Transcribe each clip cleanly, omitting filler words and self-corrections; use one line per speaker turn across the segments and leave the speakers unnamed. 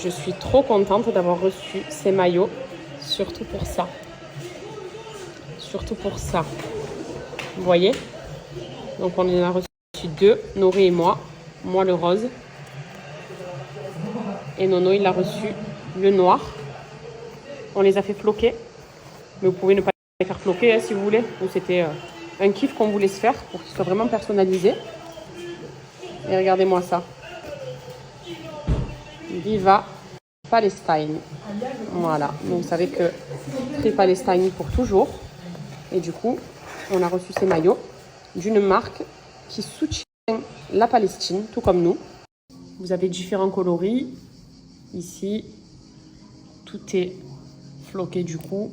Je suis trop contente d'avoir reçu ces maillots, surtout pour ça. Surtout pour ça. Vous voyez? Donc on en a reçu 2, Nori et moi. Moi le rose. Et Nono il a reçu le noir. On les a fait floquer. Mais vous pouvez ne pas les faire floquer hein, si vous voulez. Ou c'était un kiff qu'on voulait se faire pour qu'ils soient vraiment personnalisés. Et regardez-moi ça. Viva Palestine. Voilà. Donc vous savez que Free Palestine pour toujours. Et du coup, on a reçu ces maillots d'une marque qui soutient la Palestine, tout comme nous. Vous avez différents coloris. Ici, tout est floqué du coup.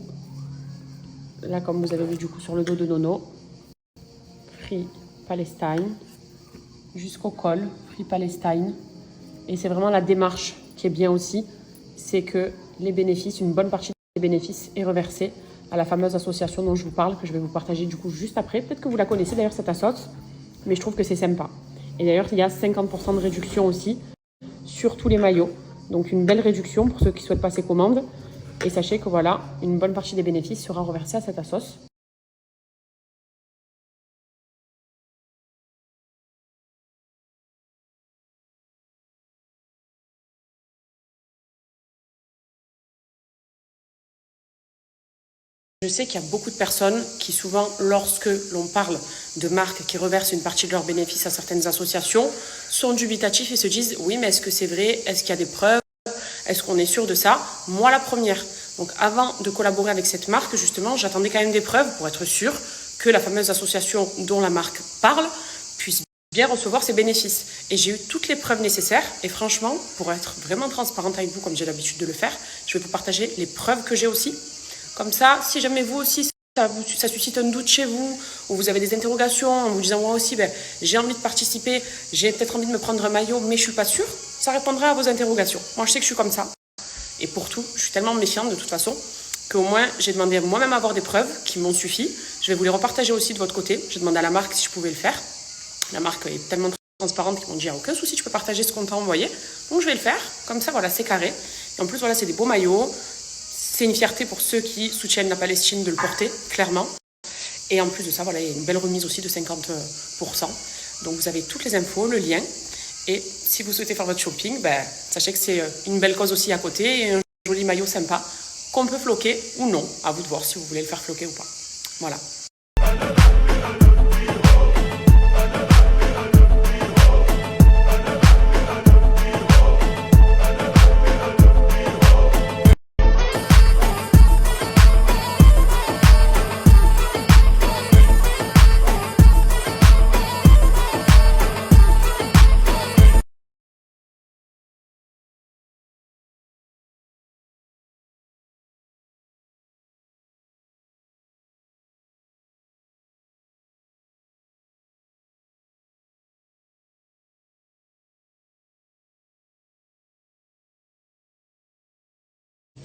Là, comme vous avez vu du coup sur le dos de Nono. Free Palestine. Jusqu'au col, Free Palestine. Et c'est vraiment la démarche qui est bien aussi. C'est que les bénéfices, une bonne partie des bénéfices est reversée à la fameuse association dont je vous parle, que je vais vous partager du coup juste après. Peut-être que vous la connaissez d'ailleurs cette assoce, mais je trouve que c'est sympa. Et d'ailleurs, il y a 50% de réduction aussi sur tous les maillots. Donc une belle réduction pour ceux qui souhaitent passer commande. Et sachez que voilà, une bonne partie des bénéfices sera reversée à cette assoce. Je sais qu'il y a beaucoup de personnes qui souvent, lorsque l'on parle de marques qui reversent une partie de leurs bénéfices à certaines associations, sont dubitatifs et se disent « oui, mais est-ce que c'est vrai? Est-ce qu'il y a des preuves? Est-ce qu'on est sûr de ça ?» Moi, la première. Donc avant de collaborer avec cette marque, justement, j'attendais quand même des preuves pour être sûr que la fameuse association dont la marque parle puisse bien recevoir ses bénéfices. Et j'ai eu toutes les preuves nécessaires. Et franchement, pour être vraiment transparente avec vous, comme j'ai l'habitude de le faire, je vais vous partager les preuves que j'ai aussi. Comme ça, si jamais vous aussi, ça suscite un doute chez vous, ou vous avez des interrogations en vous disant moi aussi, j'ai envie de participer, j'ai peut-être envie de me prendre un maillot, mais je ne suis pas sûre, ça répondra à vos interrogations. Moi, je sais que je suis comme ça. Et pour tout, je suis tellement méfiante de toute façon, qu'au moins, j'ai demandé à moi-même à avoir des preuves qui m'ont suffi. Je vais vous les repartager aussi de votre côté. J'ai demandé à la marque si je pouvais le faire. La marque est tellement transparente qu'ils m'ont dit, aucun souci, tu peux partager ce qu'on t'a envoyé. Donc, je vais le faire. Comme ça, voilà, c'est carré. Et en plus, voilà, c'est des beaux maillots. C'est une fierté pour ceux qui soutiennent la Palestine de le porter, clairement. Et en plus de ça, voilà, il y a une belle remise aussi de 50%. Donc vous avez toutes les infos, le lien. Et si vous souhaitez faire votre shopping, sachez que c'est une belle cause aussi à côté et un joli maillot sympa qu'on peut floquer ou non. À vous de voir si vous voulez le faire floquer ou pas. Voilà.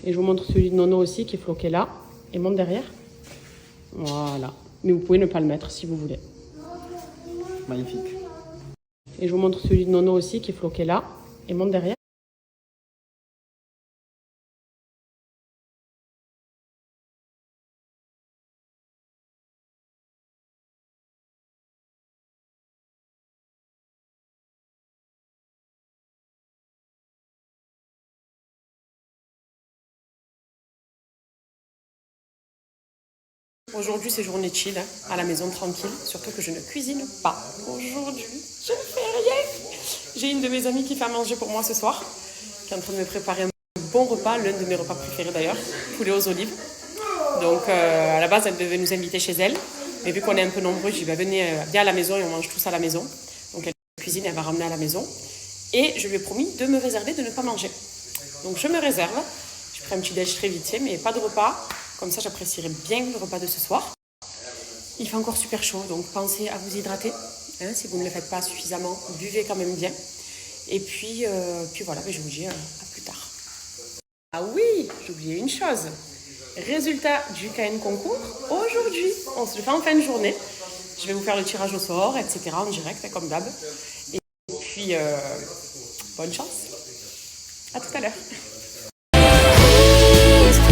Et je vous montre celui de Nono aussi qui est floqué là. Et monte derrière. Voilà. Mais vous pouvez ne pas le mettre si vous voulez.
Magnifique.
Et je vous montre celui de Nono aussi qui est floqué là. Et monte derrière. Aujourd'hui, c'est journée chill, à la maison, tranquille. Surtout que je ne cuisine pas. Aujourd'hui, je ne fais rien. J'ai une de mes amies qui fait à manger pour moi ce soir, qui est en train de me préparer un bon repas, l'un de mes repas préférés d'ailleurs, poulet aux olives. Donc, à la base, elle devait nous inviter chez elle. Mais vu qu'on est un peu nombreux, je dis, venez, viens à la maison et on mange tous à la maison. Donc, elle cuisine, elle va ramener à la maison. Et je lui ai promis de me réserver de ne pas manger. Donc, je me réserve. Je ferai un petit déj très vite, mais pas de repas. Comme ça, j'apprécierai bien le repas de ce soir. Il fait encore super chaud, donc pensez à vous hydrater. Si vous ne le faites pas suffisamment, buvez quand même bien. Et puis voilà, je vous dis à plus tard. Ah oui, j'ai oublié une chose. Résultat du KN concours, aujourd'hui, on se le fait en fin de journée. Je vais vous faire le tirage au sort, etc. en direct, comme d'hab. Et puis, bonne chance. À tout à l'heure.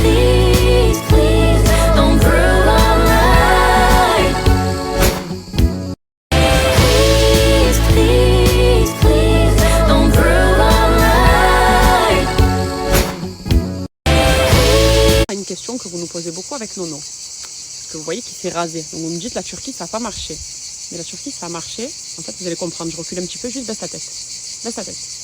Please, please, don't prove I'm right. Please, please, don't prove I'm right.
Une question que vous nous posez beaucoup avec Nono. Que vous voyez qui s'est rasé. Donc vous me dites la Turquie ça n'a pas marché. Mais la Turquie ça a marché. En fait vous allez comprendre. Je recule un petit peu, juste baisse ta tête. Baisse ta tête.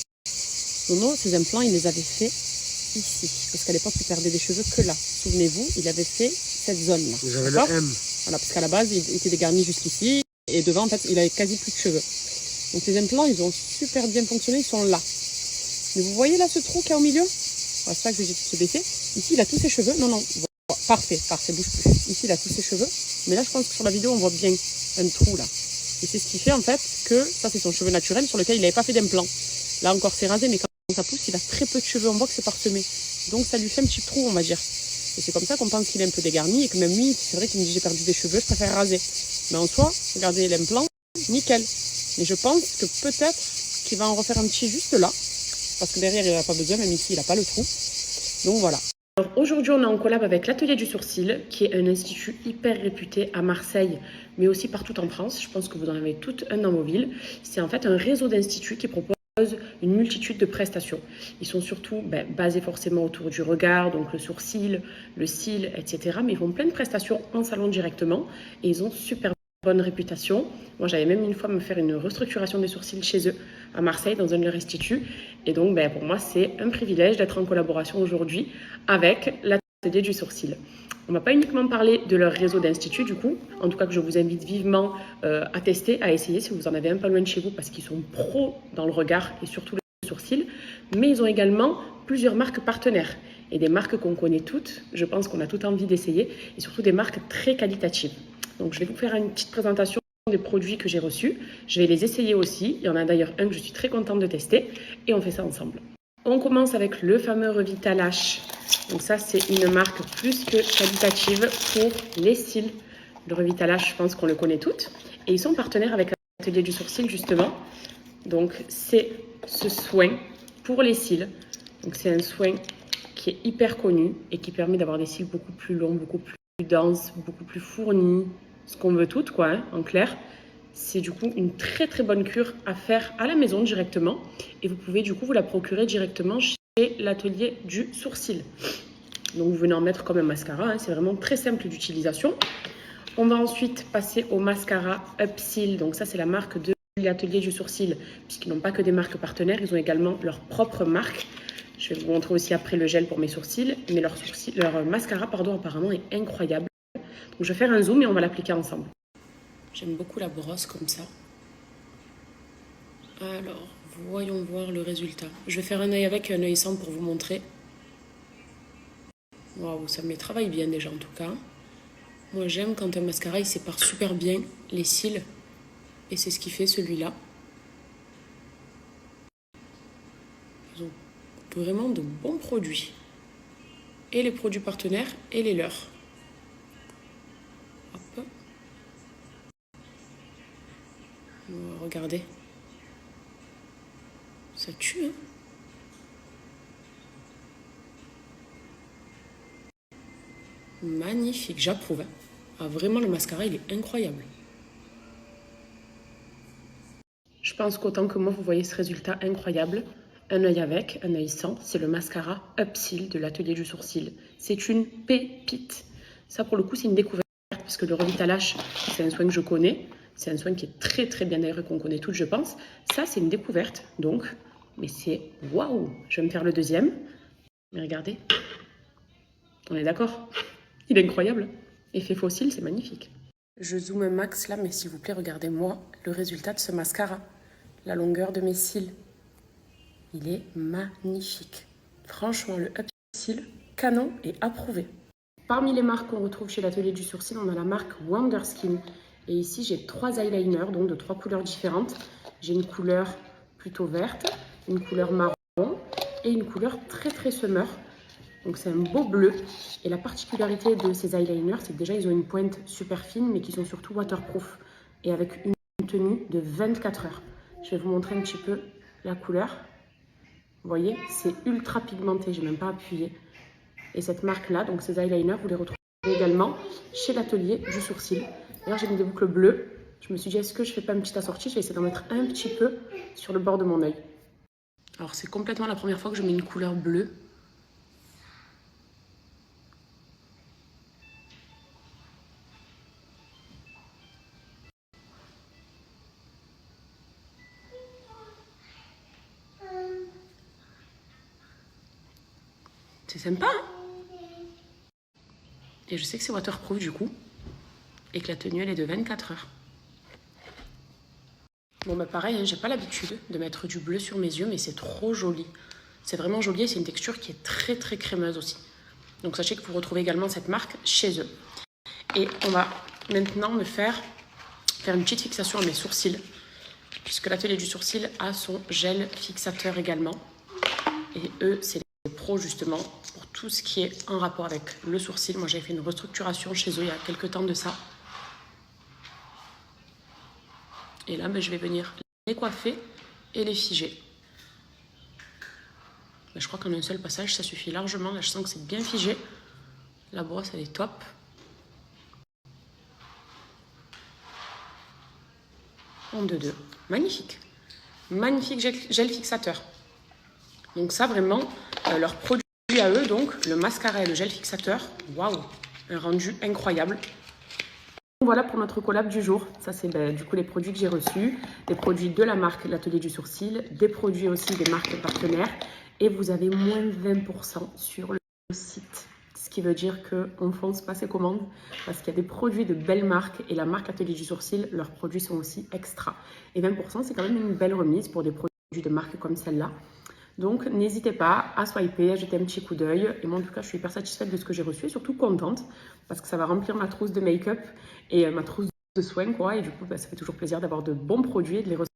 Nono, ses implants, il les avait fait ici. Parce qu'à l'époque, il perdait des cheveux que là. Souvenez-vous, il avait fait cette zone-là.
Vous avez le M.
Voilà, parce qu'à la base, il était dégarni jusqu'ici. Et devant, en fait, il avait quasi plus de cheveux. Donc les implants, ils ont super bien fonctionné, ils sont là. Mais vous voyez là ce trou qu'il y a au milieu? Voilà, c'est ça que je dis de se baisser. Ici, il a tous ses cheveux. Non, non, voilà. Parfait, bouge plus. Ici, il a tous ses cheveux. Mais là, je pense que sur la vidéo, on voit bien un trou là. Et c'est ce qui fait en fait que ça, c'est son cheveu naturel sur lequel il n'avait pas fait d'implant. Là encore, c'est rasé, mais quand ça pousse, il a très peu de cheveux. On voit que c'est parsemé. Donc ça lui fait un petit trou, on va dire. Et c'est comme ça qu'on pense qu'il est un peu dégarni et que même lui, c'est vrai qu'il me dit j'ai perdu des cheveux, je préfère raser. Mais en soi, regardez l'implant, nickel. Mais je pense que peut-être qu'il va en refaire un petit juste là. Parce que derrière, il n'a pas besoin, même ici, il n'a pas le trou. Donc voilà. Alors aujourd'hui, on est en collab avec l'Atelier du Sourcil, qui est un institut hyper réputé à Marseille, mais aussi partout en France. Je pense que vous en avez toutes un dans vos villes. C'est en fait un réseau d'instituts qui propose une multitude de prestations. Ils sont surtout basés forcément autour du regard, donc le sourcil, le cil, etc. Mais ils font plein de prestations en salon directement et ils ont super bonne réputation. Moi, j'avais même une fois me faire une restructuration des sourcils chez eux, à Marseille, dans un de leurs instituts. Et donc, pour moi, c'est un privilège d'être en collaboration aujourd'hui avec l'Atelier du Sourcil. On ne va pas uniquement parler de leur réseau d'instituts, du coup, en tout cas que je vous invite vivement à tester, à essayer si vous en avez un pas loin de chez vous, parce qu'ils sont pros dans le regard et surtout le sourcil. Mais ils ont également plusieurs marques partenaires et des marques qu'on connaît toutes, je pense qu'on a tout envie d'essayer, et surtout des marques très qualitatives. Donc je vais vous faire une petite présentation des produits que j'ai reçus. Je vais les essayer aussi. Il y en a d'ailleurs un que je suis très contente de tester et on fait ça ensemble. On commence avec le fameux Revitalash. Donc ça, c'est une marque plus que qualitative pour les cils. Le Revitalash, je pense qu'on le connaît toutes. Et ils sont partenaires avec l'Atelier du Sourcil, justement. Donc c'est ce soin pour les cils. Donc c'est un soin qui est hyper connu et qui permet d'avoir des cils beaucoup plus longs, beaucoup plus denses, beaucoup plus fournis. Ce qu'on veut toutes, quoi, hein, en clair. C'est du coup une très très bonne cure à faire à la maison directement. Et vous pouvez du coup vous la procurer directement chez l'Atelier du Sourcil. Donc vous venez en mettre comme un mascara, hein, c'est vraiment très simple d'utilisation. On va ensuite passer au mascara Upsil. Donc ça c'est la marque de l'Atelier du Sourcil, puisqu'ils n'ont pas que des marques partenaires, ils ont également leur propre marque. Je vais vous montrer aussi après le gel pour mes sourcils, mais leur mascara apparemment est incroyable. Donc je vais faire un zoom et on va l'appliquer ensemble. J'aime beaucoup la brosse comme ça. Alors, voyons voir le résultat. Je vais faire un œil avec et un œil sans pour vous montrer. Waouh, ça me travaille bien déjà en tout cas. Moi j'aime quand un mascara il sépare super bien les cils. Et c'est ce qui fait celui-là. Ils ont vraiment de bons produits. Et les produits partenaires et les leurs. Hop. Regardez. Ça tue, hein? Magnifique, j'approuve. Ah, vraiment, le mascara, il est incroyable. Je pense qu'autant que moi, vous voyez ce résultat incroyable. Un œil avec, un œil sans. C'est le mascara Upsil de l'Atelier du Sourcil. C'est une pépite. Ça, pour le coup, c'est une découverte. Parce que le Revitalash, c'est un soin que je connais. C'est un soin qui est très très bien d'ailleurs qu'on connaît toutes, je pense. Ça, c'est une découverte. Donc, mais c'est waouh! Je vais me faire le deuxième. Mais regardez. On est d'accord? Il est incroyable. Effet fossile, c'est magnifique. Je zoome un max là, mais s'il vous plaît, regardez-moi le résultat de ce mascara. La longueur de mes cils. Il est magnifique. Franchement, le Upsil, canon et approuvé. Parmi les marques qu'on retrouve chez l'Atelier du Sourcil, on a la marque Wonderskin. Et ici, j'ai 3 eyeliners, donc de 3 couleurs différentes. J'ai une couleur plutôt verte, une couleur marron et une couleur très très summer. Donc c'est un beau bleu. Et la particularité de ces eyeliners, c'est que déjà, ils ont une pointe super fine, mais qui sont surtout waterproof. Et avec une tenue de 24 heures. Je vais vous montrer un petit peu la couleur. Vous voyez, c'est ultra pigmenté, j'ai même pas appuyé. Et cette marque-là, donc ces eyeliners, vous les retrouvez également chez l'atelier du sourcil. D'ailleurs, j'ai mis des boucles bleues. Je me suis dit, est-ce que je fais pas une petite assortie? Je vais essayer d'en mettre un petit peu sur le bord de mon œil. Alors, c'est complètement la première fois que je mets une couleur bleue. C'est sympa, hein? Et je sais que c'est waterproof du coup. Et que la tenue, elle est de 24 heures. Bon, bah pareil, hein, j'ai pas l'habitude de mettre du bleu sur mes yeux, mais c'est trop joli. C'est vraiment joli et c'est une texture qui est très très crémeuse aussi. Donc sachez que vous retrouvez également cette marque chez eux. Et on va maintenant me faire une petite fixation à mes sourcils. Puisque l'atelier du sourcil a son gel fixateur également. Et eux, c'est les pros justement pour tout ce qui est en rapport avec le sourcil. Moi, j'avais fait une restructuration chez eux il y a quelques temps de ça. Et là, je vais venir les coiffer et les figer. Je crois qu'en un seul passage, ça suffit largement. Là, je sens que c'est bien figé. La brosse, elle est top. En 2-2. Magnifique. Magnifique gel fixateur. Donc ça, vraiment, leur produit à eux, donc le mascara et le gel fixateur. Waouh, un rendu incroyable. Voilà pour notre collab du jour. Ça, c'est du coup les produits que j'ai reçus. Des produits de la marque L'Atelier du Sourcil. Des produits aussi des marques partenaires. Et vous avez moins 20% sur le site. Ce qui veut dire qu'on ne fonce pas ses commandes. Parce qu'il y a des produits de belles marques. Et la marque L'Atelier du Sourcil, leurs produits sont aussi extra. Et 20%, c'est quand même une belle remise pour des produits de marque comme celle-là. Donc, n'hésitez pas à swiper, à jeter un petit coup d'œil. Et moi, en tout cas, je suis hyper satisfaite de ce que j'ai reçu et surtout contente parce que ça va remplir ma trousse de make-up et ma trousse de soins, quoi. Et du coup, ça fait toujours plaisir d'avoir de bons produits et de les recevoir.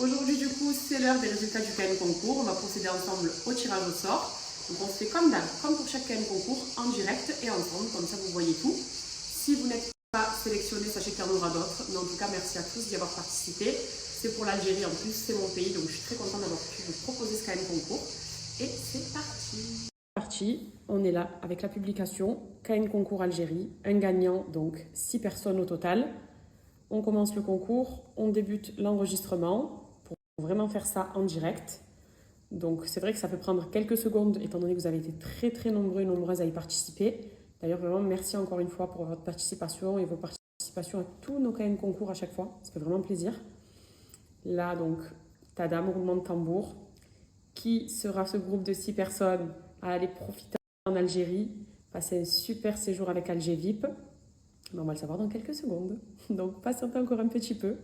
Aujourd'hui, du coup, c'est l'heure des résultats du KN Concours. On va procéder ensemble au tirage au sort. Donc, on se fait comme d'hab, comme pour chaque KN Concours, en direct et ensemble. Comme ça, vous voyez tout. Si vous n'êtes pas sélectionné, sachez qu'il y en aura d'autres. Mais en tout cas, merci à tous d'y avoir participé. C'est pour l'Algérie en plus, c'est mon pays. Donc, je suis très contente d'avoir pu vous proposer ce KN Concours. Et c'est parti. On est là avec la publication KN Concours Algérie. Un gagnant, donc 6 personnes au total. On commence le concours, on débute l'enregistrement pour vraiment faire ça en direct. Donc c'est vrai que ça peut prendre quelques secondes étant donné que vous avez été très très nombreux et nombreuses à y participer. D'ailleurs vraiment merci encore une fois pour votre participation et vos participations à tous nos KN Concours à chaque fois. Ça fait vraiment plaisir. Là donc, tadam, roulement de tambour. Qui sera ce groupe de 6 personnes à aller profiter en Algérie, passer un super séjour avec Alger VIP? On va le savoir dans quelques secondes. Donc, patientez encore un petit peu.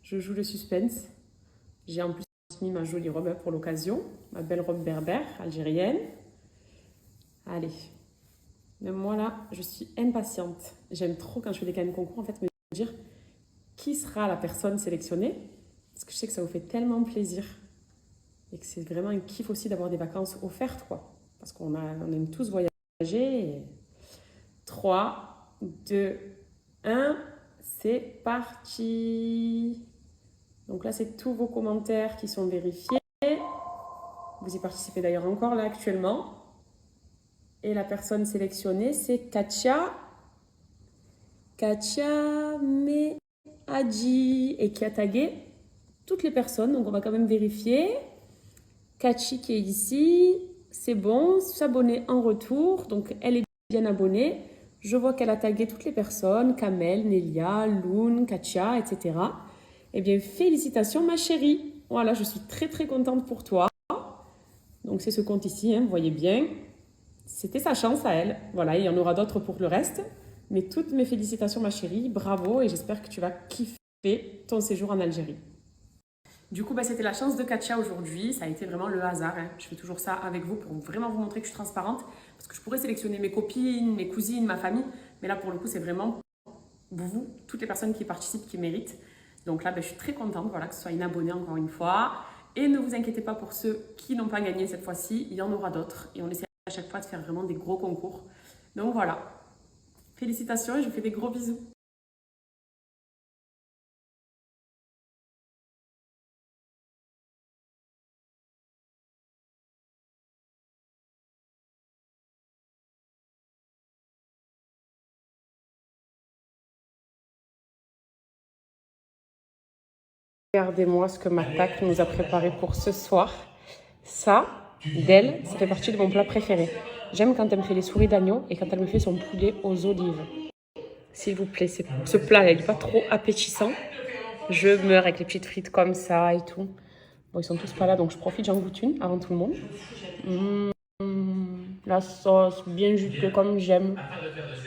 Je joue le suspense. J'ai en plus mis ma jolie robe pour l'occasion. Ma belle robe berbère, algérienne. Allez. Même moi, là, je suis impatiente. J'aime trop quand je fais des KN Concours, en fait, me dire qui sera la personne sélectionnée. Parce que je sais que ça vous fait tellement plaisir. Et que c'est vraiment un kiff aussi d'avoir des vacances offertes, quoi. Parce qu'on aime tous voyager. 3, 2, 1, c'est parti. Donc là, c'est tous vos commentaires qui sont vérifiés. Vous y participez d'ailleurs encore là actuellement. Et la personne sélectionnée, c'est Katia Meadji et qui a tagué toutes les personnes. Donc on va quand même vérifier. Kachi qui est ici, c'est bon. S'abonner en retour. Donc elle est bien abonnée. Je vois qu'elle a tagué toutes les personnes, Kamel, Nelia, Loun, Katia, etc. Eh bien, félicitations ma chérie. Voilà, je suis très très contente pour toi. Donc c'est ce compte ici, hein, vous voyez bien. C'était sa chance à elle. Voilà, il y en aura d'autres pour le reste. Mais toutes mes félicitations ma chérie, bravo et j'espère que tu vas kiffer ton séjour en Algérie. Du coup, c'était la chance de Katia aujourd'hui. Ça a été vraiment le hasard. Hein. Je fais toujours ça avec vous pour vraiment vous montrer que je suis transparente. Parce que je pourrais sélectionner mes copines, mes cousines, ma famille. Mais là, pour le coup, c'est vraiment vous, toutes les personnes qui participent, qui méritent. Donc là, je suis très contente voilà, que ce soit une abonnée encore une fois. Et ne vous inquiétez pas pour ceux qui n'ont pas gagné cette fois-ci. Il y en aura d'autres. Et on essaie à chaque fois de faire vraiment des gros concours. Donc voilà. Félicitations et je vous fais des gros bisous. Regardez-moi ce que Matak nous a préparé pour ce soir. Ça, d'elle, ça fait partie de mon plat préféré. J'aime quand elle me fait les souris d'agneau et quand elle me fait son poulet aux olives. S'il vous plaît, ce plat, il n'est pas trop appétissant. Je meurs avec les petites frites comme ça et tout. Bon, ils sont tous pas là, donc je profite, j'en goûte une avant tout le monde. La sauce, bien juteux comme j'aime.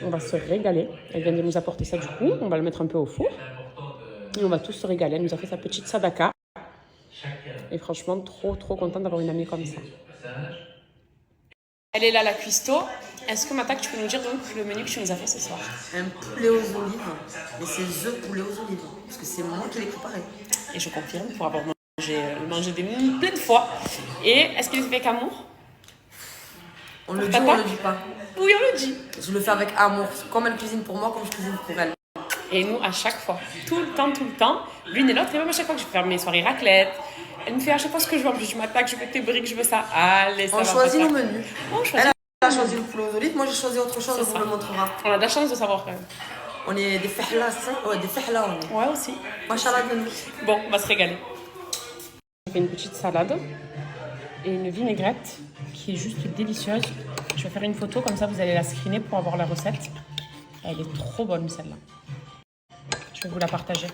On va se régaler. Elle vient de nous apporter ça du coup. On va le mettre un peu au four. Et on va tous se régaler. Elle nous a fait sa petite sadaka. Et franchement, trop contente d'avoir une amie comme ça. Elle est là, la cuistot. Est-ce que Matak, tu peux nous dire donc le menu que tu nous as fait ce soir?
Un poulet aux olives. Mais c'est the poulet aux olives. Parce que c'est moi qui l'ai préparé.
Et je confirme, pour avoir mangé plein de fois. Et est-ce qu'il est fait avec amour?
On le dit ou on le dit pas?
Oui, on le dit.
Je le fais avec amour. Comme elle cuisine pour moi, comme je cuisine pour elle.
Et nous, à chaque fois, tout le temps, l'une et l'autre, et même à chaque fois que je vais faire mes soirées raclette, elle me fait à chaque fois ce que je veux. En plus, je m'attaque, je veux tes briques, je veux ça. Allez, ça
on
va.
Choisit nos menus.
On choisit.
Elle a choisi le poulet aux olives, moi j'ai choisi autre chose, on vous le montrera.
On a de la chance de savoir quand même.
On est des fahla, c'est ça? Ouais, des fahla, on est.
Ouais, aussi.
Machallah de nous.
Bon, on va se régaler. J'ai fait une petite salade et une vinaigrette qui est juste délicieuse. Je vais faire une photo, comme ça vous allez la screener pour avoir la recette. Elle est trop bonne celle-là. Je vais vous la partager.